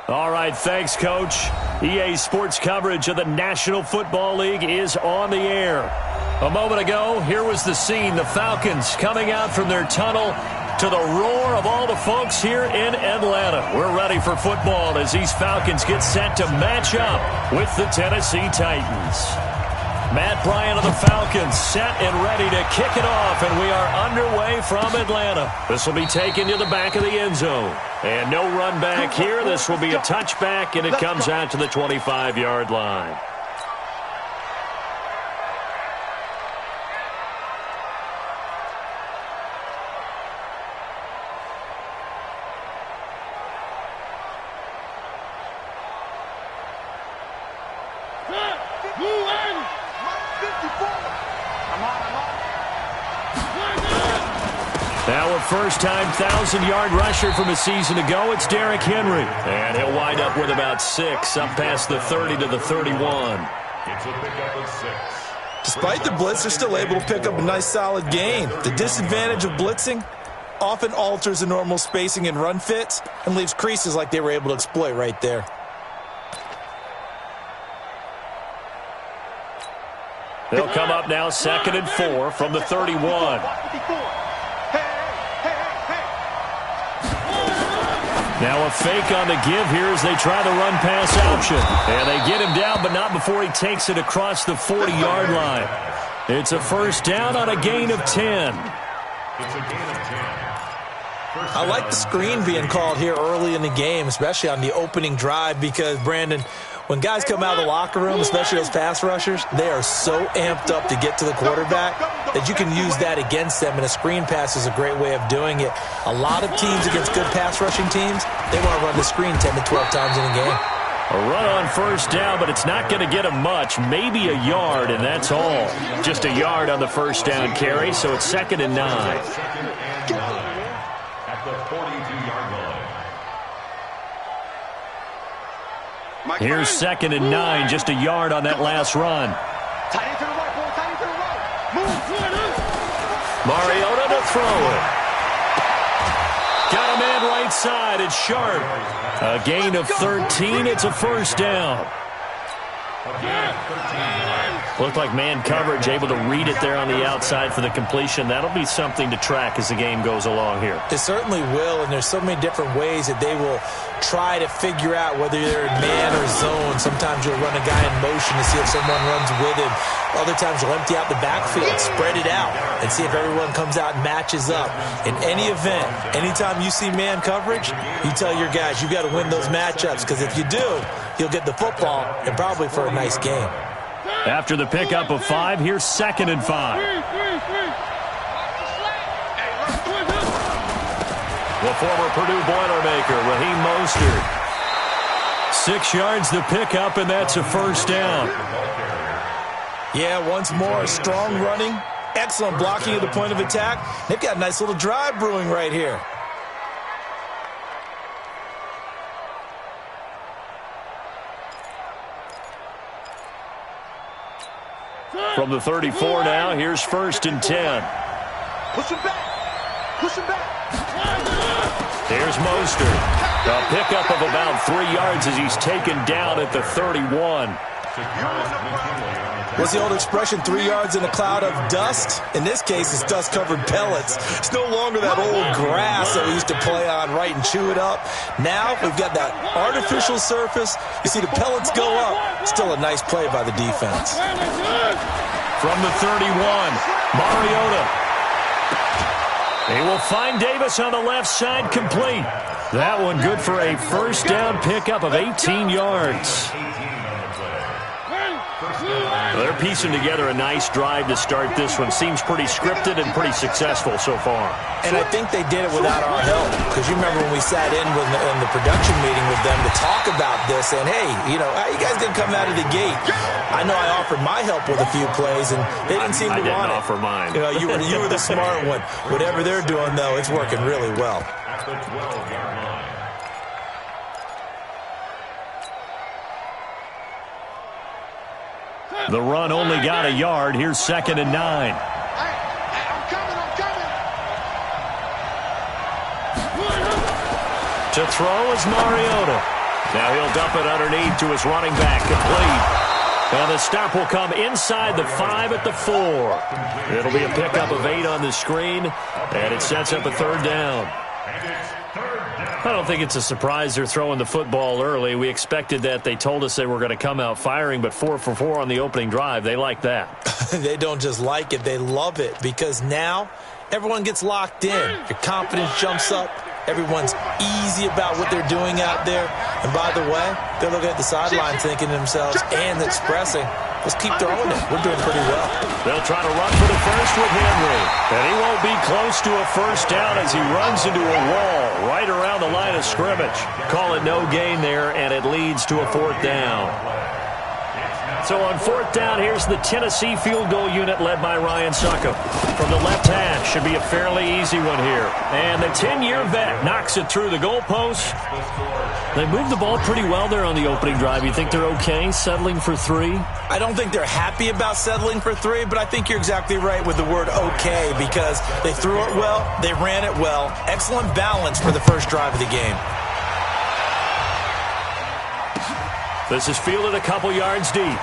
All right, thanks, Coach. EA Sports coverage of the National Football League is on the air. A moment ago, here was the scene. The Falcons coming out from their tunnel to the roar of all the folks here in Atlanta. We're ready for football as these Falcons get set to match up with the Tennessee Titans. Matt Bryant of the Falcons set and ready to kick it off, and we are underway from Atlanta. This will be taken to the back of the end zone. And no run back here. This will be a touchback, and it comes out to the 25-yard line. Now a first-time 1,000-yard rusher from a season ago, it's Derrick Henry. And he'll wind up with about 6, up past the 30 to the 31. It's a pickup of 6. Despite the blitz, they're still able to pick up a nice, solid gain. The disadvantage of blitzing often alters the normal spacing and run fits and leaves creases like they were able to exploit right there. They'll come up now 2nd and 4 from the 31. Now a fake on the give here as they try the run-pass option. And they get him down, but not before he takes it across the 40-yard line. It's a first down on a gain of 10. It's a gain of 10. I like the screen being called here early in the game, especially on the opening drive, because, Brandon, when guys come out of the locker room, especially those pass rushers, they are so amped up to get to the quarterback that you can use that against them, and a screen pass is a great way of doing it. A lot of teams against good pass rushing teams, they want to run the screen 10 to 12 times in a game. A run on first down, but it's not going to get him much, maybe a yard, and that's all. Just a yard on the first down carry, so it's 2nd and 9. At the 42-yard line. Here's 2nd and 9, just a yard on that last run. Mariota to throw it. Got a man right side. It's Sharp. A gain of 13. It's a first down. Looked like man coverage, able to read it there on the outside for the completion. That'll be something to track as the game goes along here. It certainly will, and there's so many different ways that they will try to figure out whether they're in man or zone. Sometimes you'll run a guy in motion to see if someone runs with him. Other times you'll empty out the backfield, spread it out, and see if everyone comes out and matches up. In any event, anytime you see man coverage, you tell your guys you got to win those matchups, because if you do, you'll get the football and probably for a nice game. After the pickup of 5, here's 2nd and 5. The former Purdue Boilermaker, Raheem Mostert. 6 yards the pickup, and that's a first down. Yeah, once more, strong running, excellent blocking at the point of attack. They've got a nice little drive brewing right here. From the 34 now, here's 1st and 10. Push him back. Push him back. Here's Mostert. A pickup of about 3 yards as he's taken down at the 31. What's the old expression, 3 yards in a cloud of dust? In this case, it's dust-covered pellets. It's no longer that old grass that we used to play on, right, and chew it up. Now we've got that artificial surface. You see the pellets go up. Still a nice play by the defense. From the 31, Mariota. He will find Davis on the left side, complete. That one good for a first down pickup of 18 yards. They're piecing together a nice drive to start this one. Seems pretty scripted and pretty successful so far. And I think they did it without our help, because you remember when we sat in the production meeting with them to talk about this, and hey, you know, how you guys didn't come out of the gate? I know I offered my help with a few plays, and they didn't seem to want it. I didn't offer mine. You know, you were the smart one. Whatever they're doing, though, it's working really well. At the 12-yard line. The run only got a yard. Here's 2nd and 9. I'm coming. To throw is Mariota. Now he'll dump it underneath to his running back, complete. And the stop will come inside the 5 at the 4. It'll be a pickup of 8 on the screen, and it sets up a 3rd down. I don't think it's a surprise they're throwing the football early. We expected that. They told us they were going to come out firing, but 4 for 4 on the opening drive. They like that. They don't just like it. They love it because now everyone gets locked in. Your confidence jumps up. Everyone's easy about what they're doing out there. And by the way, they're looking at the sideline thinking to themselves and expressing, let's keep throwing it. We're doing pretty well. They'll try to run for the first with Henry. And he won't be close to a first down as he runs into a wall right around the line of scrimmage. Call it no gain there, and it leads to a 4th down. So on 4th down, here's the Tennessee field goal unit led by Ryan Succop. From the left hash, should be a fairly easy one here. And the 10-year vet knocks it through the goalpost. They moved the ball pretty well there on the opening drive. You think they're okay settling for 3? I don't think they're happy about settling for 3, but I think you're exactly right with the word okay because they threw it well, they ran it well. Excellent balance for the first drive of the game. This is fielded a couple yards deep.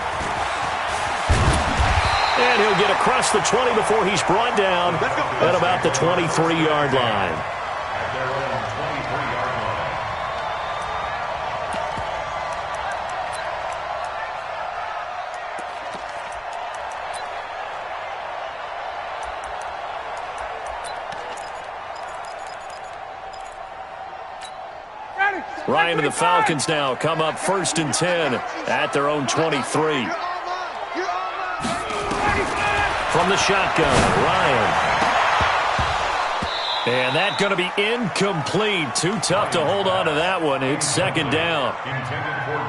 And he'll get across the 20 before he's brought down at about the 23-yard line. Ryan and the Falcons now come up 1st and 10 at their own 23. From the shotgun, Ryan. And that's going to be incomplete. Too tough to hold on to that one. It's 2nd down.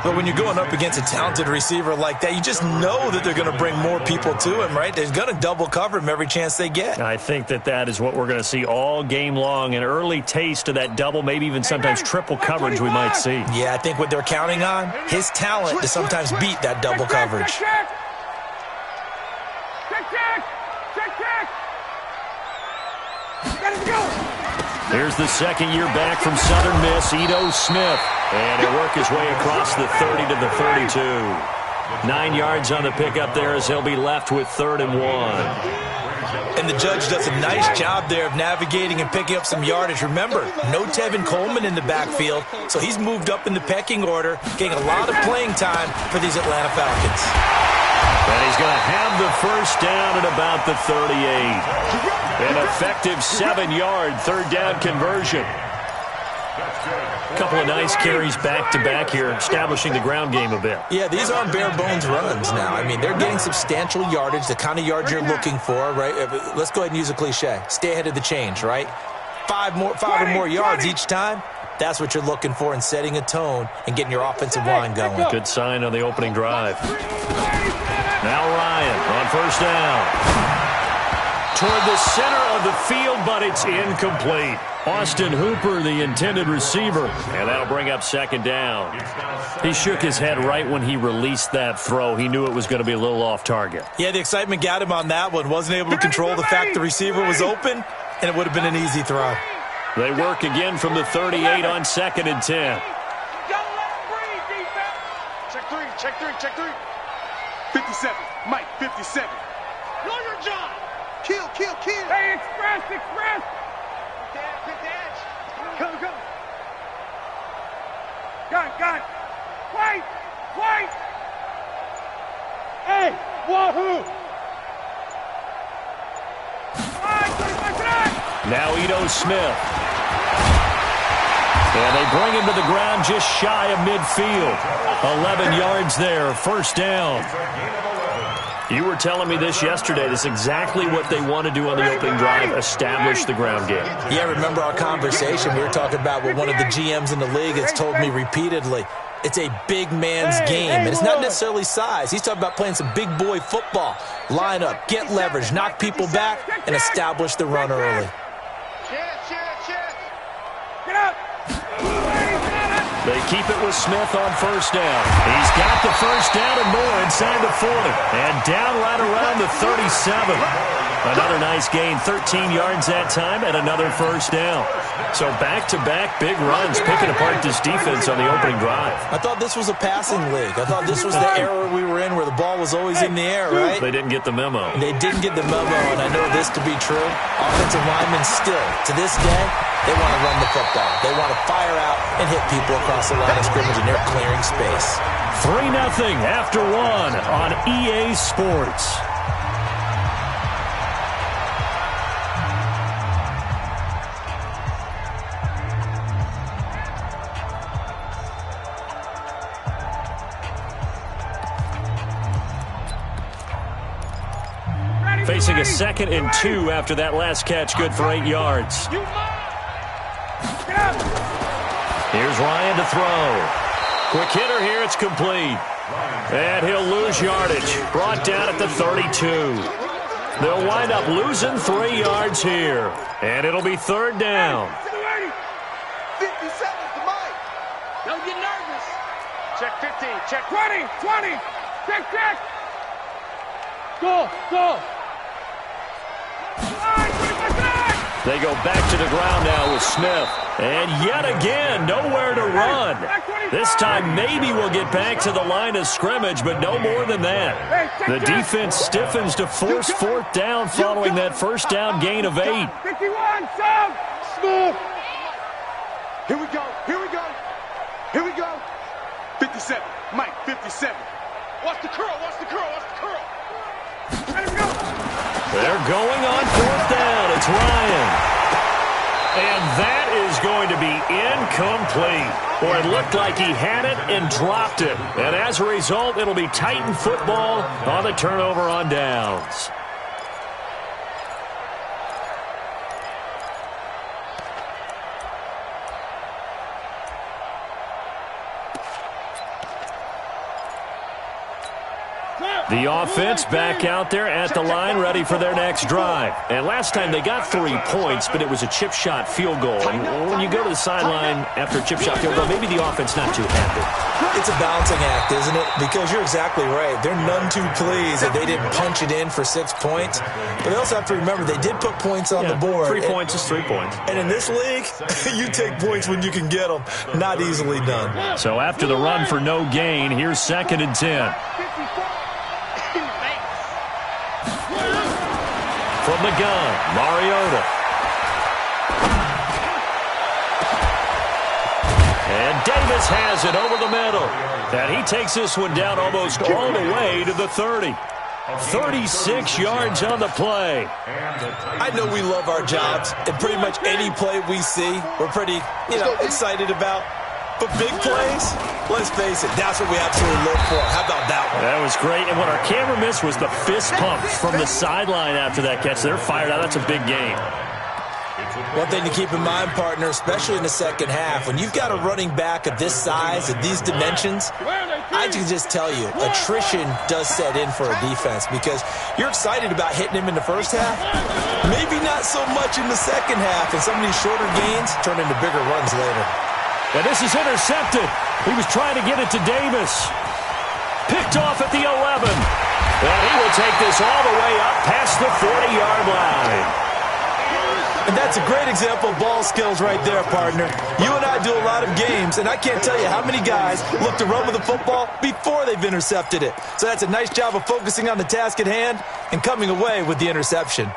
But when you're going up against a talented receiver like that, you just know that they're going to bring more people to him, right? They're going to double cover him every chance they get. I think that is what we're going to see all game long. An early taste of that double, maybe even sometimes triple coverage we might see. Yeah, I think what they're counting on, his talent to sometimes beat that double coverage. Check. Here's the 2nd year back from Southern Miss, Ito Smith. And he'll work his way across the 30 to the 32. 9 yards on the pickup there as he'll be left with 3rd and 1. And the judge does a nice job there of navigating and picking up some yardage. Remember, no Tevin Coleman in the backfield, so he's moved up in the pecking order, getting a lot of playing time for these Atlanta Falcons. And he's going to have the first down at about the 38. An effective 7-yard 3rd down conversion. A couple of nice carries back-to-back here, establishing the ground game a bit. Yeah, these aren't bare-bones runs now. I mean, they're getting substantial yardage, the kind of yards you're looking for, right? Let's go ahead and use a cliche. Stay ahead of the change, right? 5 or more yards each time. That's what you're looking for in setting a tone and getting your offensive line going. Good sign on the opening drive. Now Ryan on 1st down. Toward the center of the field, but it's incomplete. Austin Hooper, the intended receiver, and that'll bring up 2nd down. He shook his head right when he released that throw. He knew it was going to be a little off target. Yeah, the excitement got him on that one. Wasn't able to control the fact the receiver was open, and it would have been an easy throw. They work again from the 38 on 2nd and 10. Check three. 57. Mike, 57. Know your job. Kill. Hey, express. Quick dash. Come. Gun. Wait. Hey, wahoo. Now Ito Smith. And they bring him to the ground just shy of midfield. 11 yards there, 1st down. You were telling me this yesterday. This is exactly what they want to do on the opening drive, establish the ground game. Yeah, remember our conversation? We were talking about what one of the GMs in the league has told me repeatedly. It's a big man's game, and it's not necessarily size. He's talking about playing some big boy football. Line up, get leverage, knock people back, and establish the run early. Get up. They keep it with Smith on 1st down. He's got the 1st down and more inside the 40. And down right around the 37. Another nice gain, 13 yards that time, and another first down. So back-to-back big runs, picking apart this defense on the opening drive. I thought this was a passing league. I thought this was the era we were in where the ball was always in the air, right? They didn't get the memo. They didn't get the memo, and I know this to be true. Offensive linemen still, to this day, they want to run the football. They want to fire out and hit people across the line of scrimmage, and they're clearing space. 3-0 after 1 on EA Sports. Facing a 2nd and 2 after that last catch, good for 8 yards. Here's Ryan to throw. Quick hitter here, it's complete. And he'll lose yardage. Brought down at the 32. They'll wind up losing 3 yards here. And it'll be 3rd down. 57 to Mike. Don't get nervous. Check 15. Check 20. 20. Check. Go. They go back to the ground now with Smith. And yet again, nowhere to run. This time maybe we'll get back to the line of scrimmage, but no more than that. The defense stiffens to force 4th down following that first down gain of 8. 51, Sam. Smith. Here we go. 57. Mike, 57. Watch the curl. Let him go. They're going on 4th down. It's Ryan. And that is going to be incomplete. Or it looked like he had it and dropped it. And as a result, it'll be Titan football on the turnover on downs. The offense back out there at the line, ready for their next drive. And last time they got 3 points, but it was a chip shot field goal. And when you go to the sideline after a chip shot field goal, maybe the offense not too happy. It's a balancing act, isn't it? Because you're exactly right. They're none too pleased that they didn't punch it in for 6 points. But they also have to remember they did put points on the board. 3 points is 3 points. And in this league, you take points when you can get them. Not easily done. So after the run for no gain, here's 2nd and 10. From the gun, Mariota. And Davis has it over the middle. And he takes this one down almost all the way to the 30. 36 yards on the play. I know we love our jobs, and pretty much any play we see, we're pretty, excited about. But big plays, let's face it, that's what we absolutely look for. How about that one? That was great. And what our camera missed was the fist pump from the sideline after that catch. They're fired out. That's a big game. One thing to keep in mind, partner, especially in the second half, when you've got a running back of this size, of these dimensions, I can just tell you, attrition does set in for a defense because you're excited about hitting him in the first half. Maybe not so much in the second half, and some of these shorter gains turn into bigger runs later. And this is intercepted. He was trying to get it to Davis. Picked off at the 11. And he will take this all the way up past the 40-yard line. And that's a great example of ball skills right there, partner. You and I do a lot of games, and I can't tell you how many guys look to run with the football before they've intercepted it. So that's a nice job of focusing on the task at hand and coming away with the interception.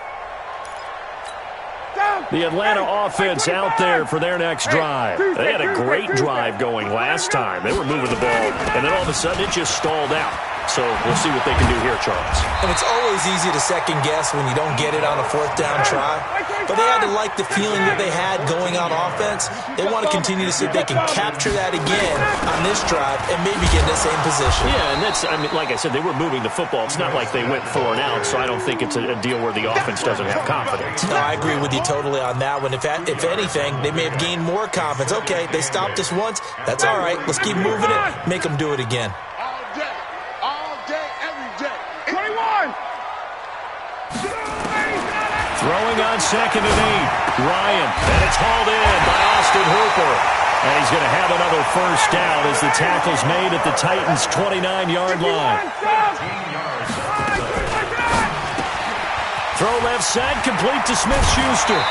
The Atlanta offense out there for their next drive. They had a great drive going last time. They were moving the ball, and then all of a sudden it just stalled out. So we'll see what they can do here, Charles. And it's always easy to second guess when you don't get it on a 4th down try. But they had to like the feeling that they had going on offense. They want to continue to see if they can capture that again on this drive and maybe get in the same position. Yeah, and that's, like I said, they were moving the football. It's not like they went 4 and out, so I don't think it's a deal where the offense doesn't have confidence. No, I agree with you totally on that one. If anything, they may have gained more confidence. Okay, they stopped us once. That's all right. Let's keep moving it. Make them do it again. Throwing on 2nd and 8. Ryan, and it's hauled in by Austin Hooper. And he's going to have another first down as the tackle's made at the Titans' 29-yard line. Throw left side, complete to Smith-Schuster.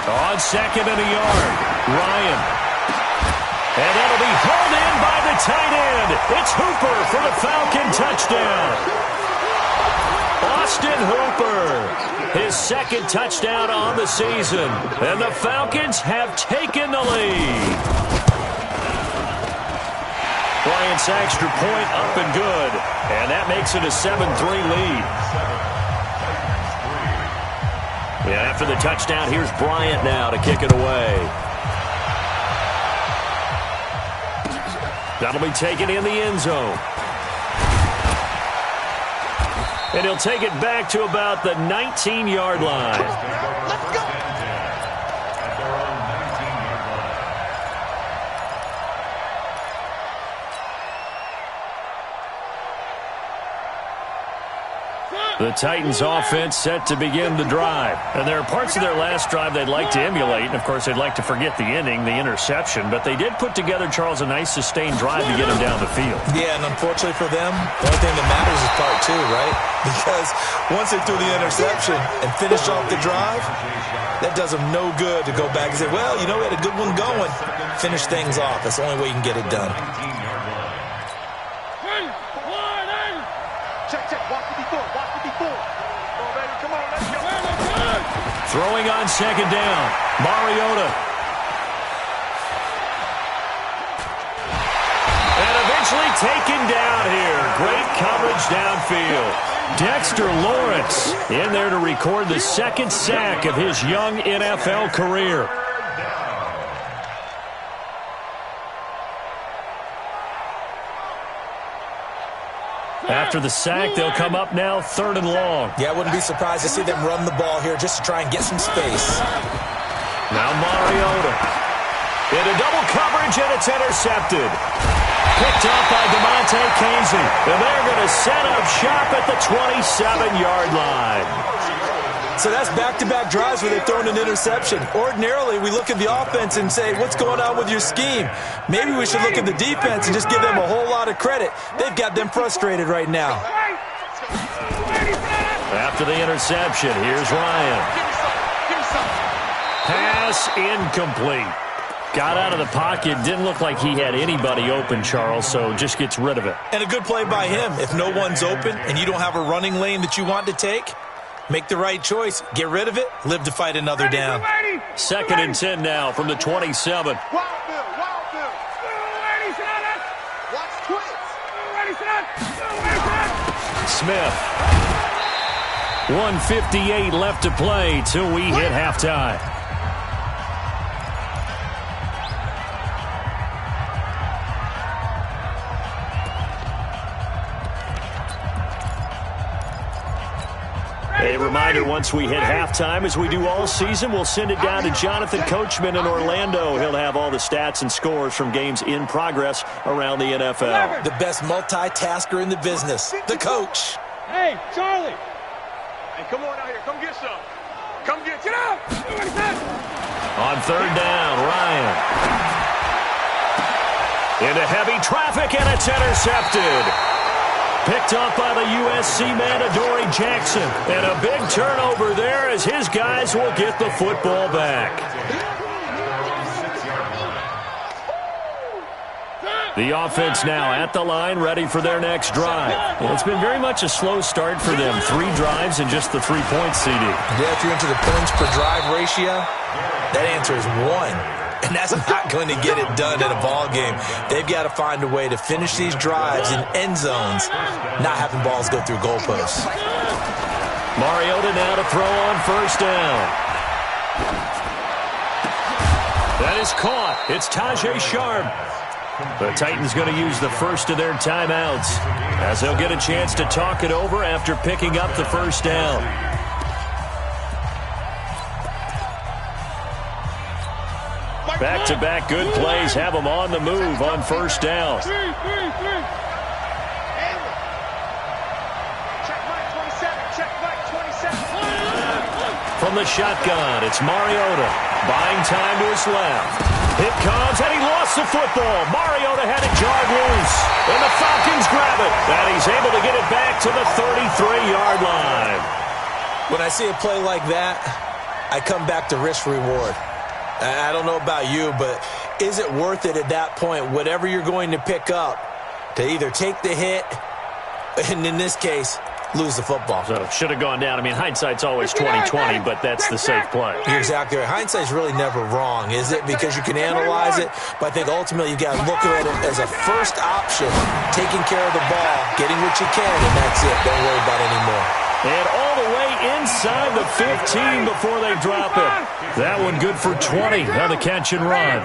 On second and a yard, Ryan. And that'll be hauled in by the tight end. It's Hooper for the Falcon touchdown. Austin Hooper, his second touchdown on the season. And the Falcons have taken the lead. Bryant's extra point up and good. And that makes it a 7-3 lead. Yeah, after the touchdown, here's Bryant now to kick it away. That'll be taken in the end zone. And he'll take it back to about the 19-yard line. Let's go. The Titans offense set to begin the drive. And there are parts of their last drive they'd like to emulate. And, of course, they'd like to forget the ending, the interception. But they did put together, Charles, a nice sustained drive to get them down the field. Yeah, and unfortunately for them, the only thing that matters is part two, right? Because once they threw the interception and finished off the drive, that does them no good to go back and say, well, you know, we had a good one going. Finish things off. That's the only way you can get it done. Throwing on second down, Mariota. And eventually taken down here. Great coverage downfield. Dexter Lawrence in there to record the second sack of his young NFL career. After the sack, they'll come up now 3rd and long. Yeah, I wouldn't be surprised to see them run the ball here just to try and get some space. Now Mariota. Into double coverage, and it's intercepted. Picked up by DeMonte Casey. And they're going to set up shop at the 27-yard line. So that's back-to-back drives where they're throwing an interception. Ordinarily, we look at the offense and say, what's going on with your scheme? Maybe we should look at the defense and just give them a whole lot of credit. They've got them frustrated right now. After the interception, here's Ryan. Pass incomplete. Got out of the pocket. Didn't look like he had anybody open, Charles, so just gets rid of it. And a good play by him. If no one's open and you don't have a running lane that you want to take, make the right choice. Get rid of it. Live to fight another down. 2nd and 10 now from the 27. Smith. 1:58 left to play till we hit halftime. A reminder, once we hit halftime, as we do all season, we'll send it down to Jonathan Coachman in Orlando. He'll have all the stats and scores from games in progress around the NFL. The best multitasker in the business, the coach. Hey, Charlie. Hey, come on out here. Come get some. Come get up. On 3rd down, Ryan. Into heavy traffic, and it's intercepted. Picked up by the USC man, Adoree Jackson. And a big turnover there as his guys will get the football back. The offense now at the line, ready for their next drive. Well, it's been very much a slow start for them. 3 drives and just the 3 points, CD. Yeah, if you're into the points per drive ratio, that answer is 1. And that's not going to get it done in a ball game. They've got to find a way to finish these drives in end zones, not having balls go through goalposts. Mariota now to throw on 1st down. That is caught. It's Tajay Sharp. The Titans going to use the first of their timeouts as they'll get a chance to talk it over after picking up the 1st down. Back-to-back good plays have them on the move on 1st down. from the shotgun. It's Mariota buying time to his left. It comes, and he lost the football. Mariota had it jarred loose, and the Falcons grab it. And he's able to get it back to the 33-yard line. When I see a play like that, I come back to risk reward. I don't know about you, but is it worth it at that point, whatever you're going to pick up, to either take the hit, and in this case, lose the football? So should have gone down. I mean, hindsight's always 20/20, but that's the safe play. You're exactly right. Hindsight's really never wrong, is it? Because you can analyze it, but I think ultimately you got to look at it as a first option, taking care of the ball, getting what you can, and that's it. Don't worry about it anymore. And all the way inside the 15 before they drop it. That one good for 20 on the catch and run.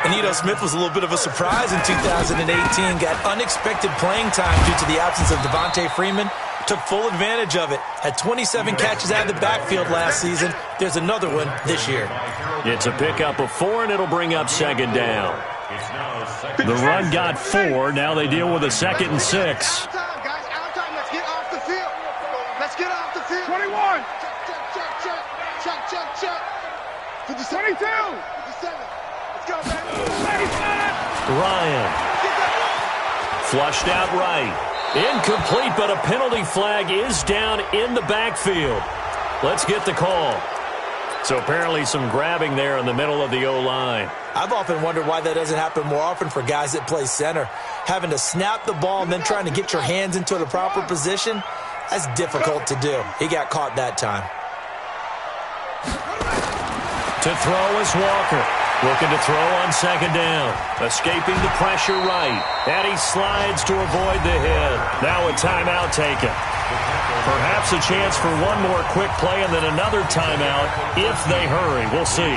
And Smith was a little bit of a surprise in 2018. Got unexpected playing time due to the absence of Devontae Freeman. Took full advantage of it. Had 27 catches out of the backfield last season. There's another one this year. It's a pickup of 4, and it'll bring up second down. The run got 4. Now they deal with a 2nd and 6. Let's get off the field. 21. Check. 22. 57. Let's go, baby. Ryan. Flushed out right. Incomplete, but a penalty flag is down in the backfield. Let's get the call. So apparently some grabbing there in the middle of the O-line. I've often wondered why that doesn't happen more often for guys that play center. Having to snap the ball and then trying to get your hands into the proper position, that's difficult to do. He got caught that time. To throw is Walker. Looking to throw on second down. Escaping the pressure right. And he slides to avoid the hit. Now a timeout taken. Perhaps a chance for one more quick play and then another timeout if they hurry. We'll see.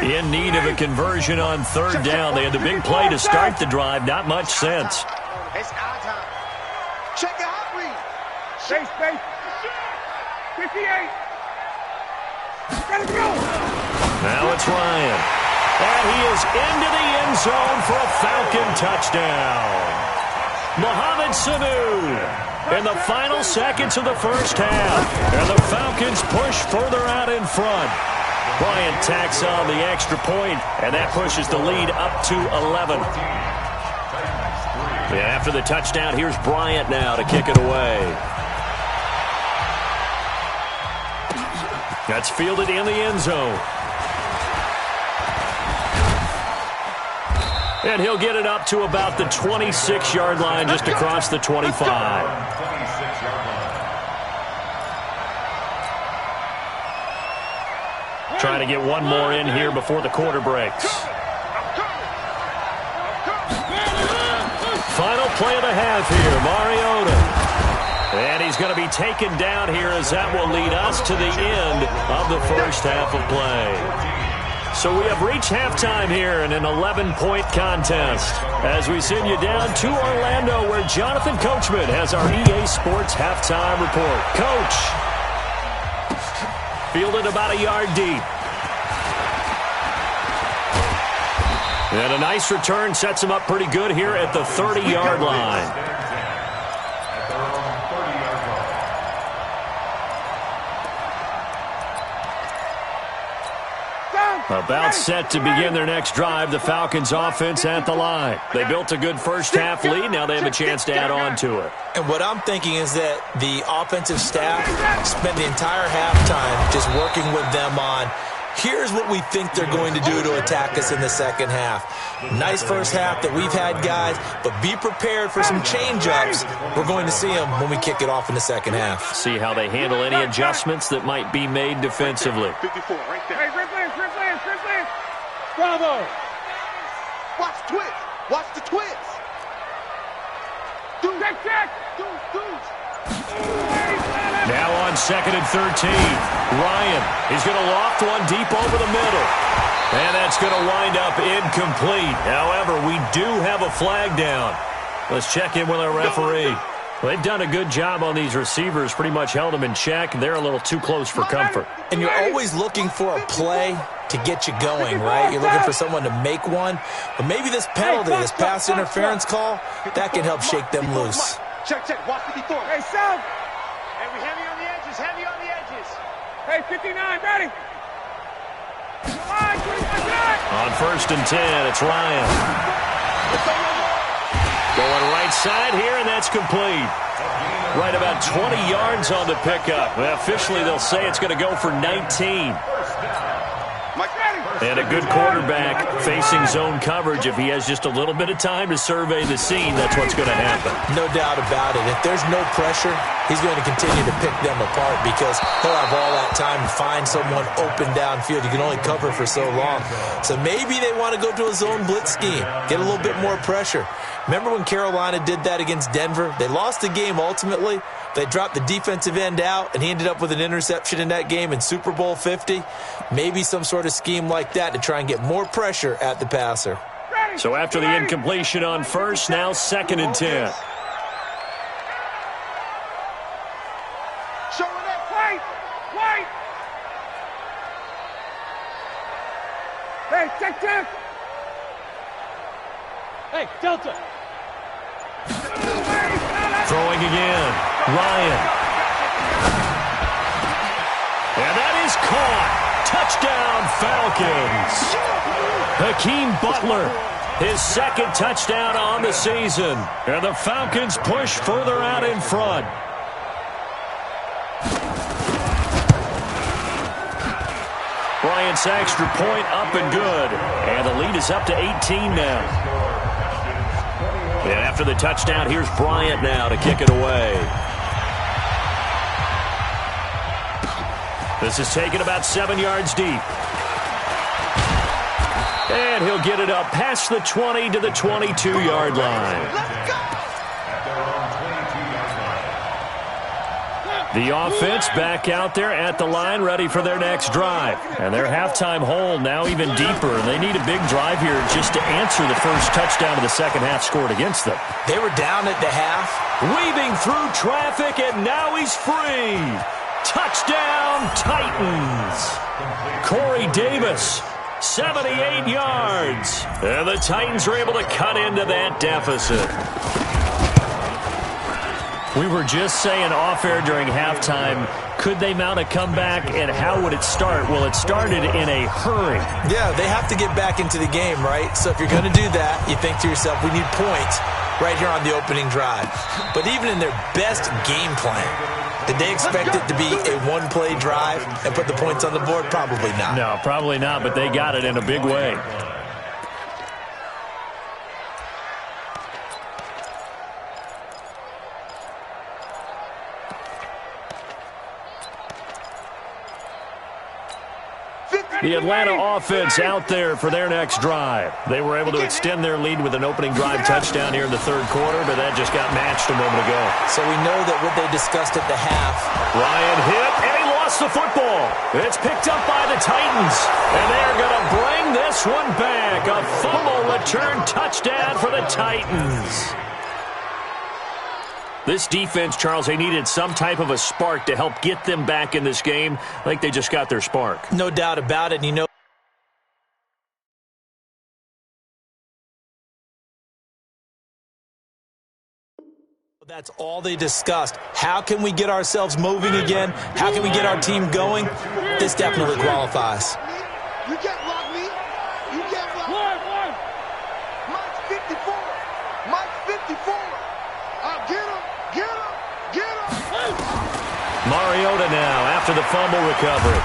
In need of a conversion on third down. They had the big play to start the drive. Not much sense. It's our time. Check the hot read. Space. 58. Let's go. Now it's Ryan. And he is into the end zone for a Falcon touchdown. Mohamed Sanu in the final seconds of the first half. And the Falcons push further out in front. Bryant tacks on the extra point, and that pushes the lead up to 11. Yeah, after the touchdown, here's Bryant now to kick it away. That's fielded in the end zone. And he'll get it up to about the 26-yard line, just across the 25. Trying to get one more in here before the quarter breaks. Final play of the half here, Mariota. And he's going to be taken down here as that will lead us to the end of the first half of play. So we have reached halftime here in an 11-point contest as we send you down to Orlando where Jonathan Coachman has our EA Sports halftime report. Coach. Fielded about a yard deep. And a nice return sets him up pretty good here at the 30-yard line. About set to begin their next drive, the Falcons offense at the line. They built a good first half lead. Now they have a chance to add on to it. And what I'm thinking is that the offensive staff spent the entire halftime just working with them on, here's what we think they're going to do to attack us in the second half. Nice first half that we've had, guys, but be prepared for some change-ups. We're going to see them when we kick it off in the second half. See how they handle any adjustments that might be made defensively. 54 right there. Hey, Chris Lance. Bravo. Watch the twist. Watch the twist. Check. Now on 2nd and 13. Ryan, he's going to loft one deep over the middle. And that's going to wind up incomplete. However, we do have a flag down. Let's check in with our referee. Well, they've done a good job on these receivers, pretty much held them in check. They're a little too close for comfort. And you're always looking for a play to get you going, right? You're looking for someone to make one. But maybe this penalty, this pass interference call, that can help shake them loose. Check, check. Watch 54. Hey, South. Hey, we heavy on the edges, heavy on the edges. Hey, 59, ready. On 1st and 10, it's Ryan. Going right side here, and that's complete. Right about 20 yards on the pickup. Well, officially, they'll say it's going to go for 19. And a good quarterback facing zone coverage. If he has just a little bit of time to survey the scene, that's what's going to happen. No doubt about it. If there's no pressure, he's going to continue to pick them apart because he'll have all that time to find someone open downfield. You can only cover for so long. So maybe they want to go to a zone blitz scheme, get a little bit more pressure. Remember when Carolina did that against Denver? They lost the game ultimately. They dropped the defensive end out, and he ended up with an interception in that game in Super Bowl 50. Maybe some sort of scheme like that to try and get more pressure at the passer. So after the incompletion on 1st, now 2nd and 10. Showing up. Wait. Hey, check. Hey, Delta. Throwing again. Ryan. And that is caught. Touchdown, Falcons. Hakeem Butler, his 2nd touchdown on the season. And the Falcons push further out in front. Bryant's extra point up and good. And the lead is up to 18 now. And after the touchdown, here's Bryant now to kick it away. This is taken about 7 yards deep. And he'll get it up past the 20 to the 22-yard line. Let's go. The offense back out there at the line, ready for their next drive. And their halftime hole now even deeper. And they need a big drive here just to answer the first touchdown of the second half scored against them. They were down at the half. Weaving through traffic, and now he's free. Touchdown, Titans. Corey Davis, 78 yards. And the Titans are able to cut into that deficit. We were just saying off-air during halftime, could they mount a comeback, and how would it start? Well, it started in a hurry. Yeah, they have to get back into the game, right? So if you're going to do that, you think to yourself, we need points right here on the opening drive. But even in their best game plan, did they expect it to be a one-play drive and put the points on the board? Probably not. No, probably not, but they got it in a big way. The Atlanta offense out there for their next drive. They were able to extend their lead with an opening drive touchdown here in the 3rd quarter, but that just got matched a moment ago. So we know that what they discussed at the half. Ryan hit, and he lost the football. It's picked up by the Titans, and they're going to bring this one back. A fumble return touchdown for the Titans. This defense, Charles, they needed some type of a spark to help get them back in this game. I think they just got their spark. No doubt about it. And you know, that's all they discussed. How can we get ourselves moving again? How can we get our team going? This definitely qualifies. You can't block me. You can't block me. Mike's 54. Mike's 54. Get him. Mariota now after the fumble recovery.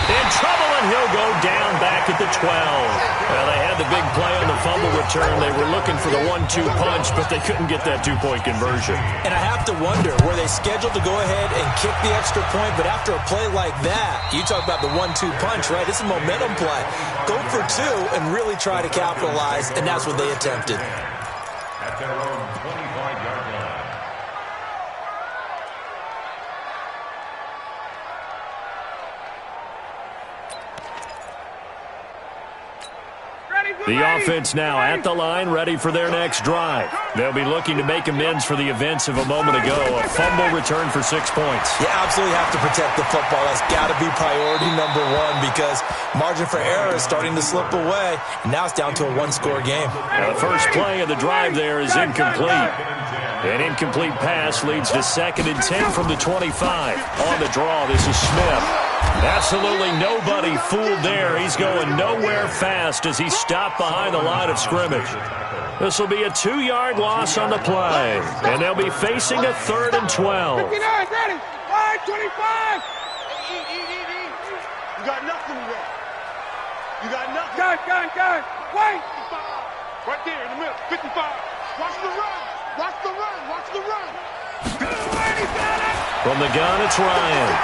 In trouble, and he'll go down back at the 12. Well, they had the big play on the fumble return. They were looking for the 1-2 punch, but they couldn't get that two-point conversion. And I have to wonder, were they scheduled to go ahead and kick the extra point? But after a play like that, you talk about the 1-2 punch, right? It's a momentum play. Go for 2 and really try to capitalize, and that's what they attempted. At their own 25-yard line. The offense now at the line, ready for their next drive. They'll be looking to make amends for the events of a moment ago. A fumble return for 6 points. You absolutely have to protect the football. That's got to be priority number one because margin for error is starting to slip away. And now it's down to a one-score game. Now the first play of the drive there is incomplete. An incomplete pass leads to 2nd and 10 from the 25. On the draw, this is Smith. Absolutely nobody fooled there. He's going nowhere fast as he stopped behind the line of scrimmage. This will be a 2-yard loss on the play, and they'll be facing a 3rd and 12. 59, ready. 525. You got nothing there. You got nothing. Gun. Wait. Right there in the middle. 55. Watch the run. Watch the run. Watch the run. From the gun, it's Ryan.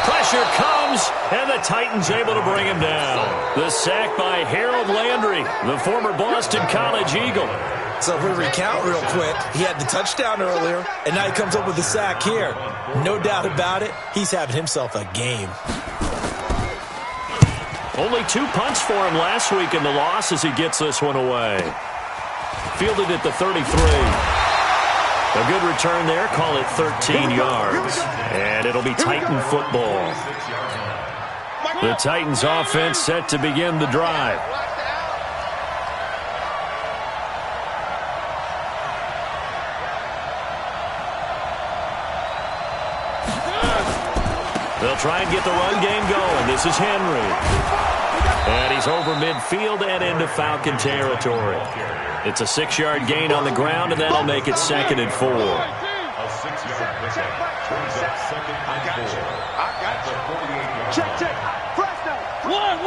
Pressure comes, and the Titans able to bring him down. The sack by Harold Landry, the former Boston College Eagle. So if we recount real quick, he had the touchdown earlier, and now he comes up with the sack here. No doubt about it, he's having himself a game. Only 2 punts for him last week in the loss as he gets this one away. Fielded at the 33. A good return there, call it 13 yards. And it'll be Titan football. The Titans offense set to begin the drive. They'll try and get the run game going. This is Henry. And he's over midfield and into Falcon territory. It's a 6-yard gain on the ground, and that'll make it 2nd and 4. A 6-yard pickup brings up 2nd and 4. I got you. 48-yard Check. Press now. One.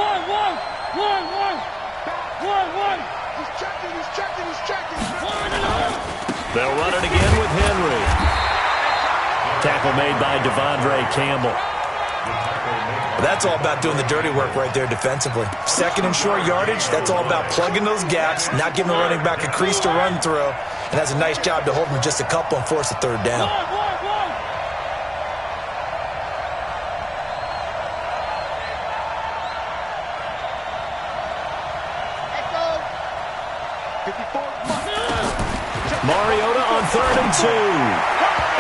He's checking. They'll run it again with Henry. Tackle made by Devondre Campbell. That's all about doing the dirty work right there defensively. 2nd and short yardage, that's all about plugging those gaps, not giving the running back a crease to run through. And that's a nice job to hold him just a couple and force a 3rd down. Mariota on 3rd and 2.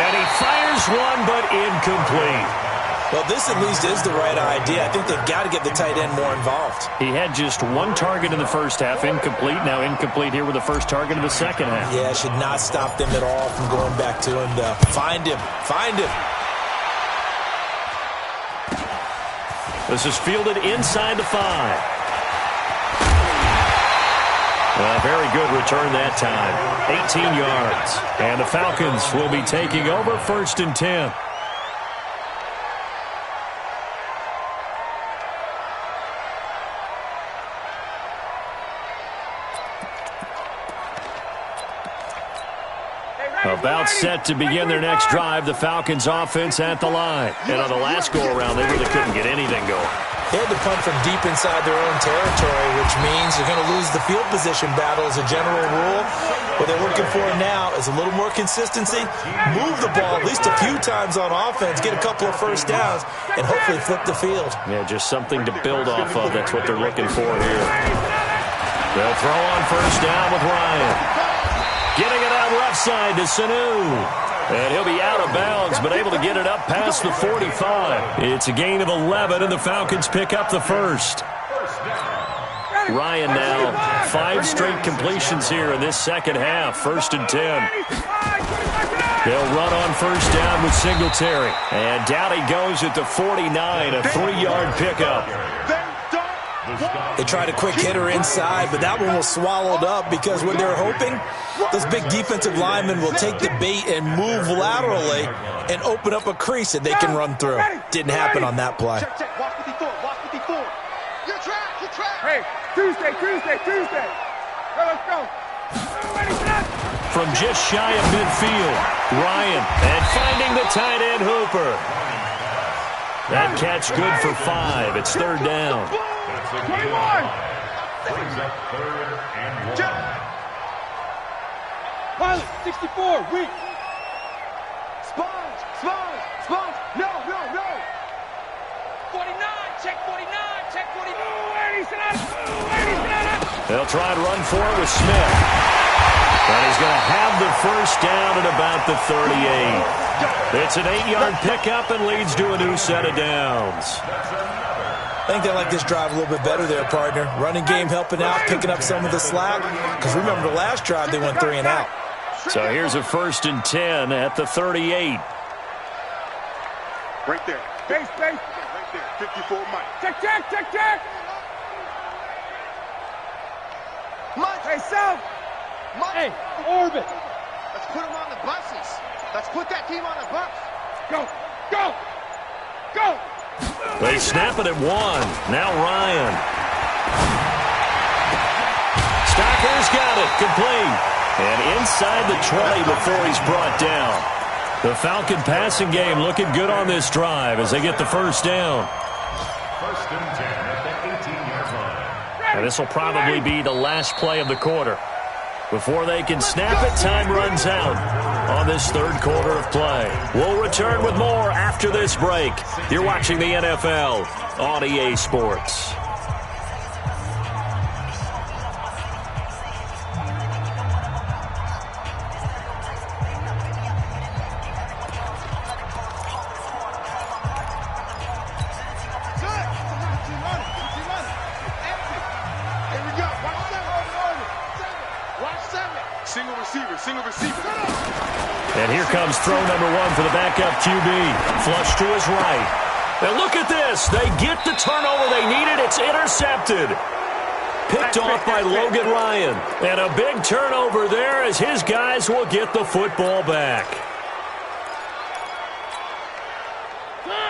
And he fires one, but incomplete. Well, this at least is the right idea. I think they've got to get the tight end more involved. He had just 1 target in the first half, incomplete. Now incomplete here with the first target of the second half. Yeah, should not stop them at all from going back to him, though. Find him. This is fielded inside the 5. A very good return that time. 18 yards. And the Falcons will be taking over 1st and 10. About set to begin their next drive, the Falcons offense at the line. And on the last go-around, they really couldn't get anything going. They had to punt from deep inside their own territory, which means they're going to lose the field position battle as a general rule. What they're looking for now is a little more consistency, move the ball at least a few times on offense, get a couple of first downs, and hopefully flip the field. Yeah, just something to build off of. That's what they're looking for here. They'll throw on 1st down with Ryan. Getting it out left side to Sanu. And he'll be out of bounds, but able to get it up past the 45. It's a gain of 11, and the Falcons pick up the 1st. Ryan now 5 straight completions here in this second half. 1st and 10. They'll run on 1st down with Singletary. And down he goes at the 49, a 3-yard pickup. They tried a quick hitter inside, but that one was swallowed up because what they're hoping, those big defensive linemen will take the bait and move laterally and open up a crease that they can run through. Didn't happen on that play. Watch 54. You're trapped. Hey, Tuesday. Let's go. From just shy of midfield, Ryan, and finding the tight end Hooper. That catch good for 5. It's 3rd down. 21. Brings up 3rd and 1. Pilot, 64, weak. Sponge. No. 49, check 49. 280, They'll try and run for it with Smith. And he's going to have the first down at about the 38. It's an 8-yard pickup and leads to a new set of downs. I think they like this drive a little bit better there, partner. Running game helping out, picking up some of the slack. Because remember the last drive, they went 3 and out. So here's a 1st and 10 at the 38. Right there. Base. Right there. 54 Mike. Check. Mike. Hey, South. Mike. Hey, orbit. Let's put them on the buses. Let's put that team on the bus. Go. They snap it at 1. Now Ryan. Stacker's got it. Complete. And inside the 20 before he's brought down. The Falcon passing game looking good on this drive as they get the first down. 1st and 10 at the 18-yard line. And this will probably be the last play of the quarter. Before they can snap it, time runs out on this 3rd quarter of play. We'll return with more after this break. You're watching the NFL on EA Sports. Single receiver. And here comes throw number 1 for the backup QB. Flush to his right. And look at this. They get the turnover they needed. It's intercepted. Picked off by Logan Ryan. And a big turnover there as his guys will get the football back.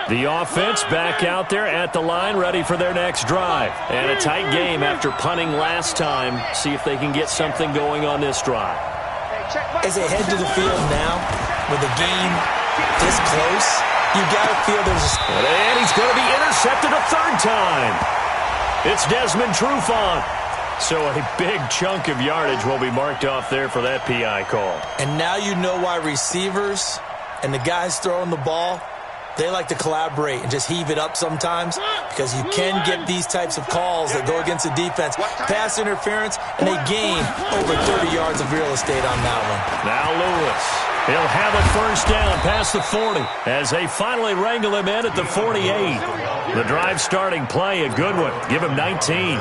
The offense back out there at the line, ready for their next drive. And a tight game after punting last time. See if they can get something going on this drive. As they head to the field now, with the game this close, you got to feel there's a... And he's going to be intercepted a 3rd time. It's Desmond Trufant. So a big chunk of yardage will be marked off there for that PI call. And now you know why receivers and the guys throwing the ball, they like to collaborate and just heave it up sometimes because you can get these types of calls that go against the defense. Pass interference, and they gain over 30 yards of real estate on that one. Now Lewis. He'll have a first down past the 40 as they finally wrangle him in at the 48. The drive starting play, a good one. Give him 19.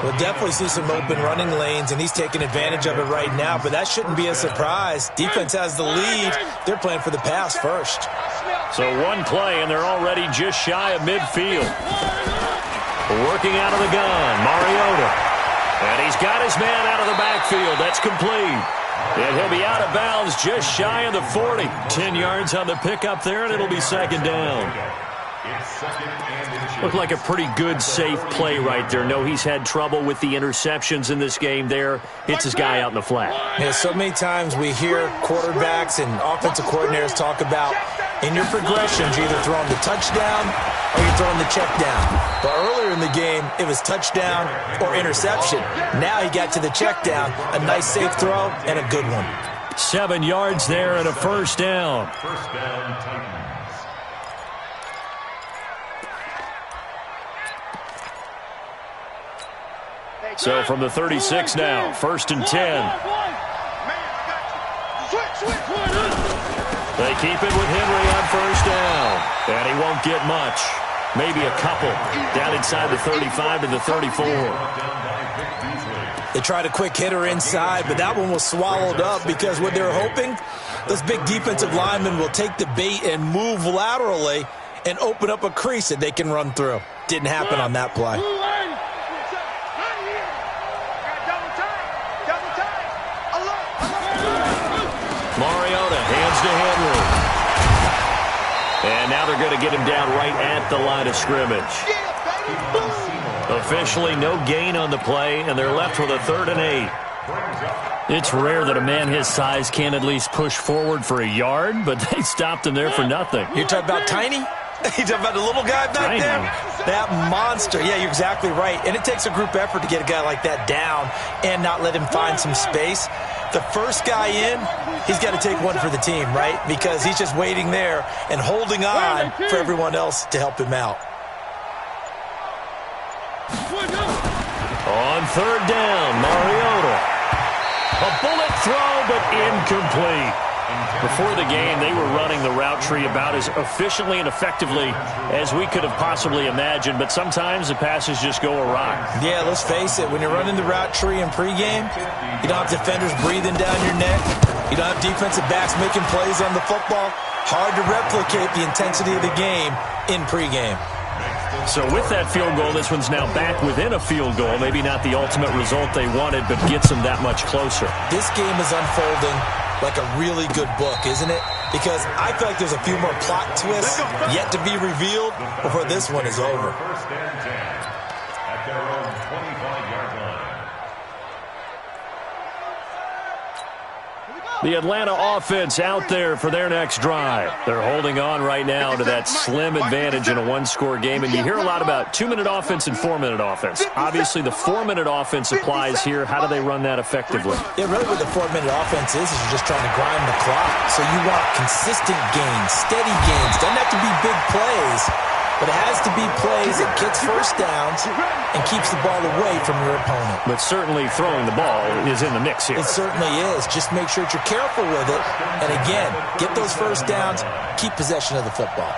We'll definitely see some open running lanes, and he's taking advantage of it right now, but that shouldn't be a surprise. Defense has the lead. They're playing for the pass first. So 1 play, and they're already just shy of midfield. Working out of the gun, Mariota. And he's got his man out of the backfield. That's complete. And he'll be out of bounds just shy of the 40. 10 yards on the pickup there, and it'll be 2nd down. Looked like a pretty good, safe play right there. No, he's had trouble with the interceptions in this game there. Hits his guy out in the flat. Yeah, so many times we hear quarterbacks and offensive coordinators talk about in your progressions, you're either throwing the touchdown or you're throwing the check down. But earlier in the game, it was touchdown or interception. Now he got to the check down, a nice safe throw, and a good one. 7 yards there and a first down. First down, Titans. So from the 36 now, 1st and 10. They keep it with Henry on first down. And he won't get much. Maybe a couple. Down inside the 35 to the 34. They tried a quick hitter inside, but that one was swallowed up because what they were hoping, those big defensive linemen will take the bait and move laterally and open up a crease that they can run through. Didn't happen on that play. Mariota hands to Henry. And now they're going to get him down right at the line of scrimmage. Officially no gain on the play, and they're left with a 3rd and 8. It's rare that a man his size can't at least push forward for a yard, but they stopped him there for nothing. You're talking about tiny? You're talking about the little guy back there? That monster. Yeah, you're exactly right. And it takes a group effort to get a guy like that down and not let him find some space. The first guy in, he's got to take one for the team, right? Because he's just waiting there and holding on for everyone else to help him out. On third down, Mariota. A bullet throw, but incomplete. Before the game, they were running the route tree about as efficiently and effectively as we could have possibly imagined, but sometimes the passes just go awry. Yeah, let's face it. When you're running the route tree in pregame, you don't have defenders breathing down your neck. You don't have defensive backs making plays on the football. Hard to replicate the intensity of the game in pregame. So with that field goal, this one's now back within a field goal. Maybe not the ultimate result they wanted, but gets them that much closer. This game is unfolding like a really good book, isn't it? Because I feel like there's a few more plot twists yet to be revealed before this one is over. First and 10 at their own 25-yard line. The Atlanta offense out there for their next drive. They're holding on right now to that slim advantage in a one-score game, and you hear a lot about 2-minute offense and 4-minute offense. Obviously, the 4-minute offense applies here. How do they run that effectively? Yeah, really what the 4-minute offense is you're just trying to grind the clock. So you want consistent gains, steady gains. Doesn't have to be big plays, but it has to be plays that gets first downs and keeps the ball away from your opponent. But certainly throwing the ball is in the mix here. It certainly is. Just make sure that you're careful with it. And again, get those first downs, keep possession of the football.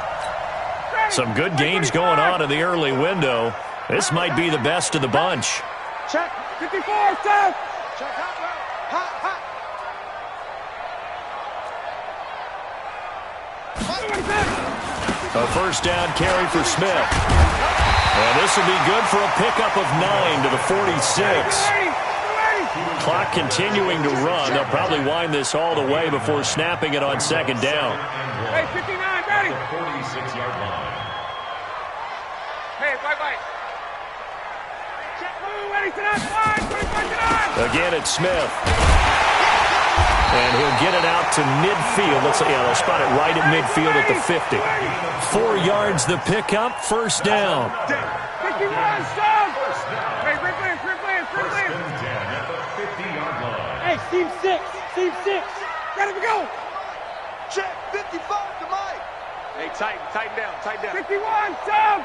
Some good games going on in the early window. This might be the best of the bunch. Check. 54, Steph. Check hot, hot. A first down carry for Smith. And this will be good for a pickup of 9 to the 46. Clock continuing to run. They'll probably wind this all the way before snapping it on second down. Hey, 59, ready. 46-yard line. Hey, bye-bye. Check, ready, tonight. 25 tonight. Again, it's Smith. And he'll get it out to midfield. They'll spot it right at midfield at the 50. 4 yards the pickup, first down. 51, stop. Hey, free plans. At the 50-yard line. Hey, team 6. Ready to go. Check, 55 to Mike. Hey, tighten down. 51, stop.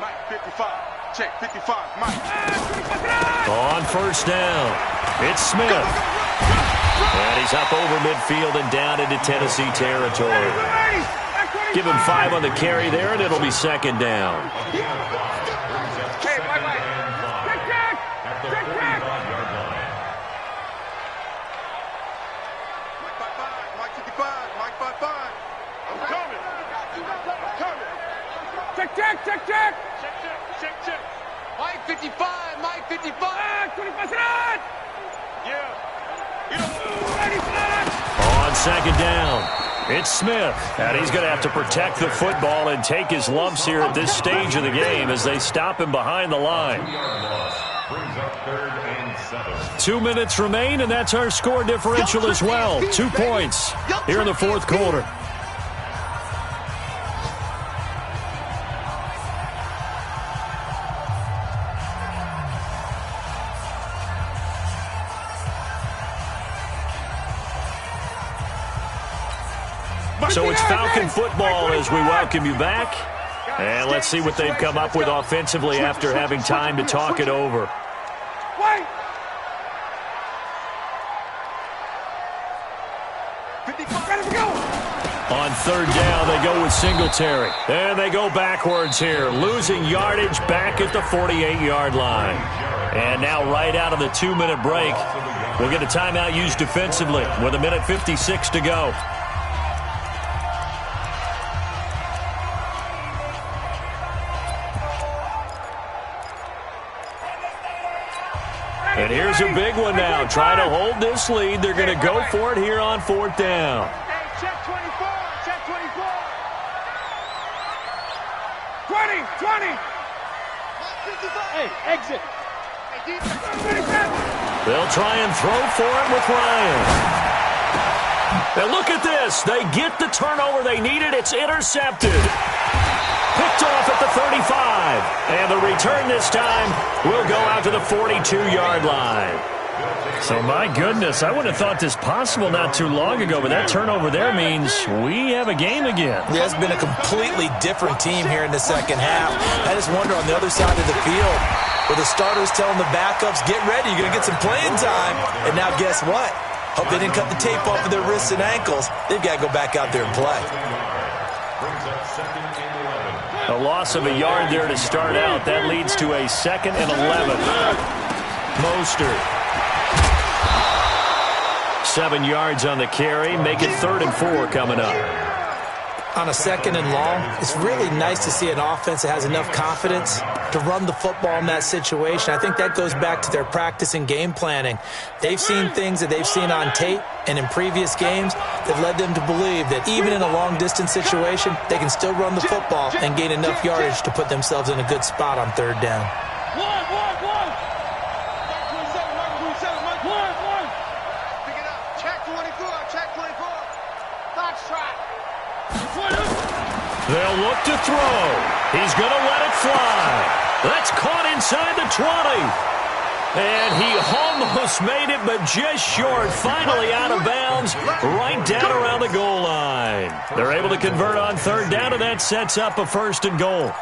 Mike, 55. Check, 55, Mike. On first down, it's Smith. And he's up over midfield and down into Tennessee territory. Give him 5 on the carry there, and it'll be second down. Hey, bye-bye. Check. Mike 55. I'm coming. Check. Mike 55, Mike 55. 25 tonight. Yeah. On second down, it's Smith. And he's going to have to protect the football and take his lumps here at this stage of the game as they stop him behind the line. Brings up 3rd and 7. 2 minutes remain, and that's our score differential as well. 2 points here in the fourth quarter. So it's Falcon football as we welcome you back. And let's see what they've come up with offensively after having time to talk it over. Wait. Ready to go. On third down, they go with Singletary. And they go backwards here, losing yardage back at the 48-yard line. And now right out of the 2-minute break, we'll get a timeout used defensively with 1:56 to go. And here's a big one now. Trying to hold this lead. They're going to go for it here on 4th down. Hey, check 24. 20. Hey, exit. They'll try and throw for it with Ryan. And look at this. They get the turnover they needed. It's intercepted. Picked off at the 35. And the return this time will go out to the 42-yard line. So, my goodness, I wouldn't have thought this possible not too long ago, but that turnover there means we have a game again. Yeah, it's been a completely different team here in the second half. I just wonder on the other side of the field, where the starters telling the backups, get ready, you're going to get some playing time. And now guess what? Hope they didn't cut the tape off of their wrists and ankles. They've got to go back out there and play. A loss of a yard there to start out. That leads to a 2nd and 11. Mostert. 7 yards on the carry. Make it 3rd and 4 coming up. On a 2nd and long, it's really nice to see an offense that has enough confidence to run the football in that situation. I think that goes back to their practice and game planning. They've seen things that they've seen on tape and in previous games that led them to believe that even in a long-distance situation, they can still run the football and gain enough yardage to put themselves in a good spot on 3rd down. They'll look to throw. He's going to let it fly. That's caught inside the 20. And he almost made it, but just short. Finally out of bounds, right down around the goal line. They're able to convert on 3rd down, and that sets up a 1st and goal.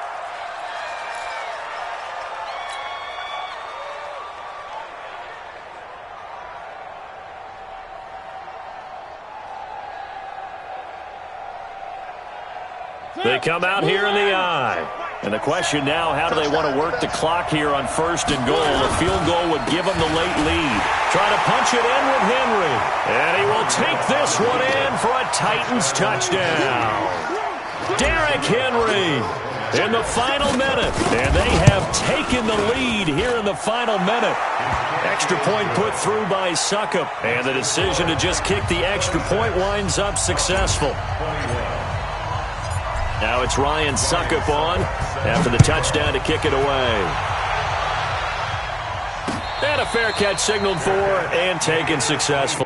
They come out here in the eye. And the question now, how do they want to work the clock here on 1st and goal? A field goal would give them the late lead. Try to punch it in with Henry. And he will take this one in for a Titans touchdown. Derrick Henry in the final minute. And they have taken the lead here in the final minute. Extra point put through by Succop. And the decision to just kick the extra point winds up successful. Now it's Ryan Succop on after the touchdown to kick it away. And a fair catch signaled for and taken successful.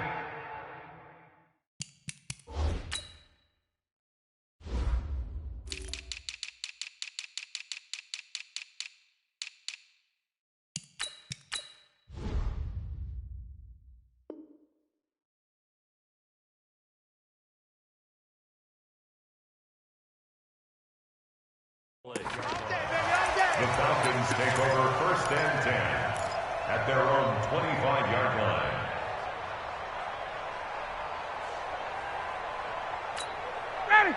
The Falcons take over 1st and 10 at their own 25-yard line.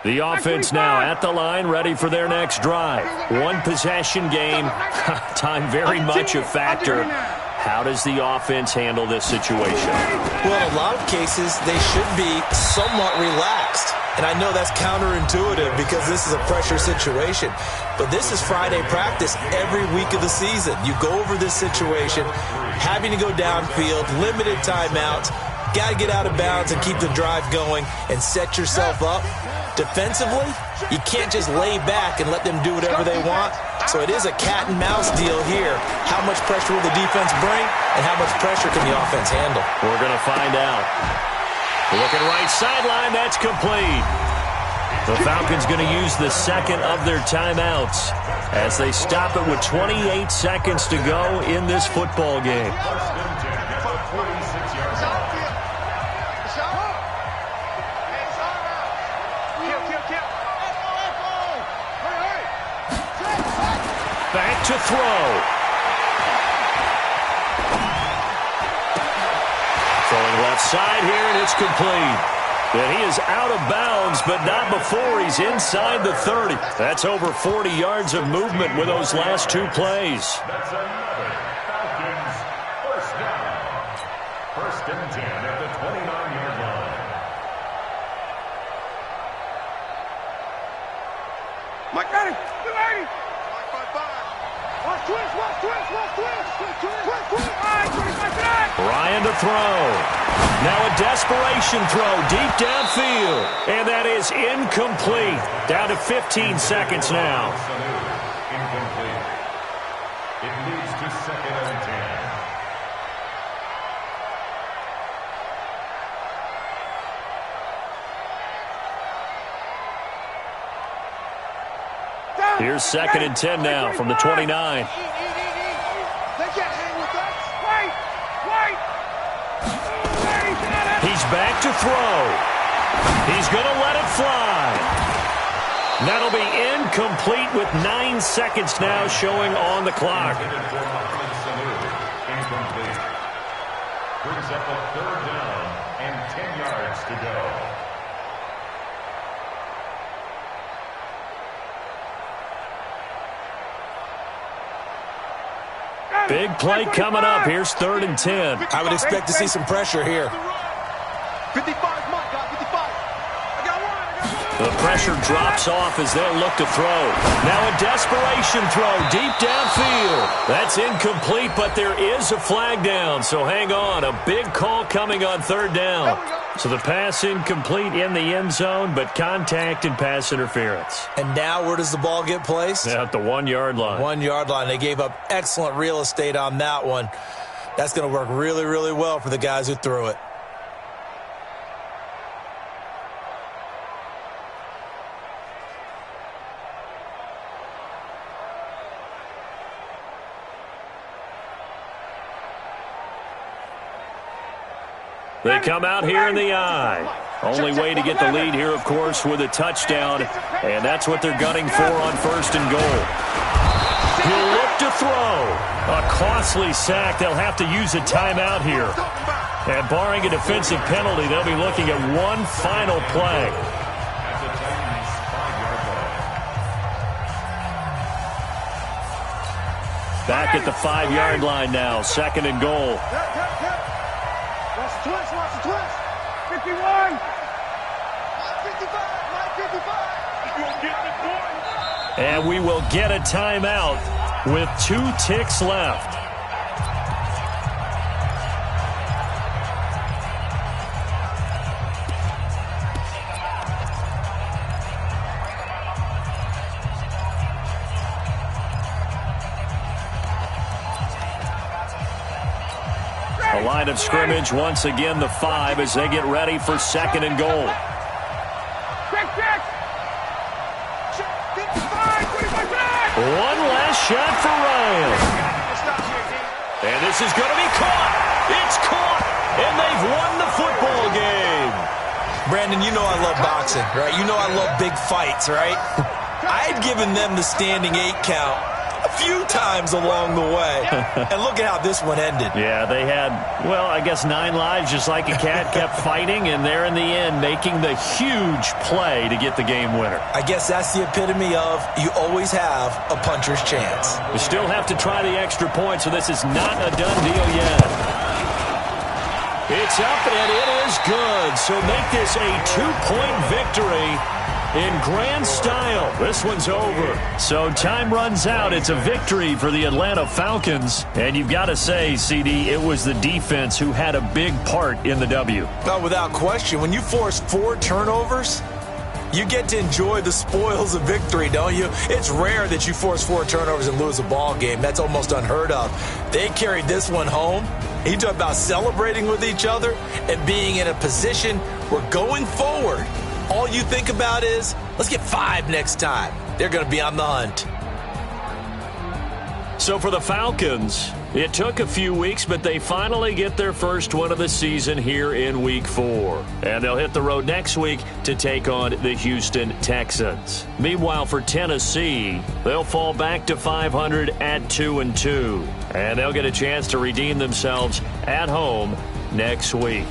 The offense now at the line, ready for their next drive. One possession game, time very much a factor. How does the offense handle this situation? Well, in a lot of cases, they should be somewhat relaxed. And I know that's counterintuitive because this is a pressure situation. But this is Friday practice every week of the season. You go over this situation, having to go downfield, limited timeouts, got to get out of bounds and keep the drive going and set yourself up. Defensively, you can't just lay back and let them do whatever they want. So it is a cat and mouse deal here. How much pressure will the defense bring and how much pressure can the offense handle? We're going to find out. Looking right sideline, that's complete. The Falcons going to use the 2nd of their timeouts as they stop it with 28 seconds to go in this football game. Back to throw. Throwing left side here, and it's complete. And he is out of bounds, but not before he's inside the 30. That's over 40 yards of movement with those last 2 plays. That's another Falcons 1st down. 1st and 10 at the 29-yard line. Mike, got him. Watch twist. Ryan to throw. Now a desperation throw deep downfield. And that is incomplete. Down to 15 seconds now. Incomplete. It leads to 2nd and 10. Here's 2nd and 10 now from the 29. They can't hang with us. Wait. back to throw. He's going to let it fly. That'll be incomplete with 9 seconds now showing on the clock. Incomplete. Brings up a 3rd down and 10 yards to go. Big play coming up. Here's 3rd and 10. I would expect to see some pressure here. 55, come on, God, 55. I got one. The pressure drops off as they'll look to throw. Now a desperation throw deep downfield. That's incomplete, but there is a flag down, so hang on. A big call coming on 3rd down. So the pass incomplete in the end zone, but contact and pass interference. And now where does the ball get placed? At the 1-yard line. 1-yard line. They gave up excellent real estate on that one. That's going to work really, really well for the guys who threw it. They come out here in the eye. Only way to get the lead here, of course, with a touchdown, and that's what they're gunning for on 1st and goal. He'll look to throw. A costly sack. They'll have to use a timeout here. And barring a defensive penalty, they'll be looking at one final play. Back at the 5-yard line now, 2nd and goal. Watch the twist, watch the twist. 51. 55, 55. You gonna get the point? And we will get a timeout with 2 ticks left. The line of scrimmage, once again, the 5 as they get ready for 2nd and goal. Check, check. 55, 25, check. One last shot for Ryan. And this is going to be caught. It's caught. And they've won the football game. Brandon, you know I love boxing, right? You know I love big fights, right? I had given them the standing 8 count a few times along the way. And look at how this one ended. Yeah, they had, well, I guess 9 lives, just like a cat, kept fighting, and they're in the end making the huge play to get the game winner. I guess that's the epitome of you always have a puncher's chance. We still have to try the extra point, so this is not a done deal yet. It's up, and it is good. So make this a 2-point victory in grand style. This one's over. So time runs out. It's a victory for the Atlanta Falcons. And you've got to say, CD, it was the defense who had a big part in the W. No, without question. When you force 4 turnovers, you get to enjoy the spoils of victory, don't you? It's rare that you force 4 turnovers and lose a ball game. That's almost unheard of. They carried this one home. You talk about celebrating with each other and being in a position where going forward, all you think about is, let's get 5 next time. They're going to be on the hunt. So for the Falcons, it took a few weeks, but they finally get their first one of the season here in Week 4. And they'll hit the road next week to take on the Houston Texans. Meanwhile, for Tennessee, they'll fall back to 500 at 2-2. And they'll get a chance to redeem themselves at home next week.